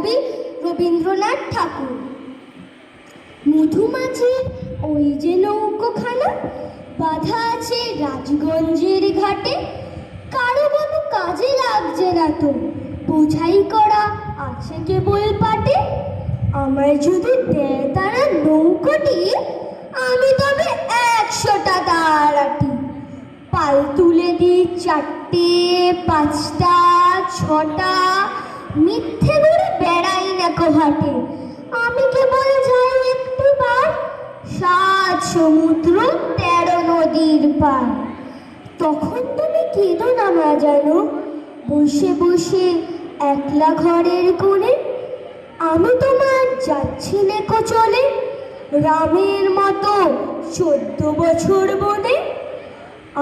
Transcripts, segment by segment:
কবি রবীন্দ্রনাথ ঠাকুর। মধুমাছির ওই যে নৌকোখানা বাঁধা আছে রাজগঞ্জের ঘাটে, কারো কোনো কাজে লাগছে না তো, বোঝাই করা আছে কেবল পাটে। আমায় যদি দেয় তারা নৌকোটি, আমি তবে 100টা দাঁড়াটি। পাল তুলে দিই 4টে 5টা 6টা, মিথ্যে করে বেড়াই না কোহাটে। আমি কেবল যাই একটিবার 7 সমুদ্র 13 নদীর পার। তখন তুমি কেঁদো না মা জানো, বসে বসে একলা ঘরের কোণে। আমি তোমার যাচ্ছি নেকো চলে, রামের মতো 14 বছর বনে।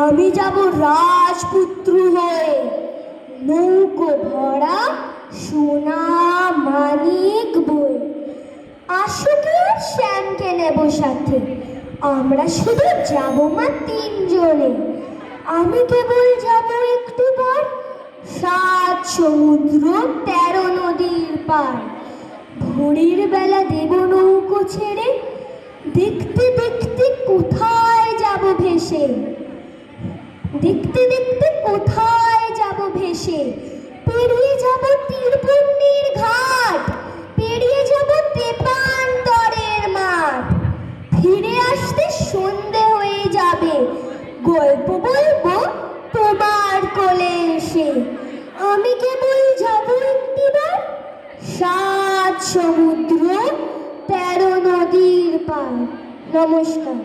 আমি যাব রাজপুত্র হয়ে, নৌকো ভরা সোনা মানিক বই। আশুকে আর শ্যামকে নেব সাথে, আমরা শুধু যাব মা 3 জনে। আমি কেবল যাব একটিবার 7 সমুদ্র 13 নদীর পার। ভোরের বেলা দেব নৌকো ছেড়ে, দেখতে দেখতে কোথায় যাব ভেসে, দেখতে দেখতে কোথায় যাব ভেসে। পেরিয়ে যাব তীরপুণ্যের ঘাট, পেরিয়ে যাব তেপান্তরের মাঠ। ফিরে আসতে সন্ধে হয়ে যাবে, গল্প বলবো তোমার কোলে এসে। আমি কেবল যাব একটিবার 7 সমুদ্র 13 নদীর পার। নমস্কার।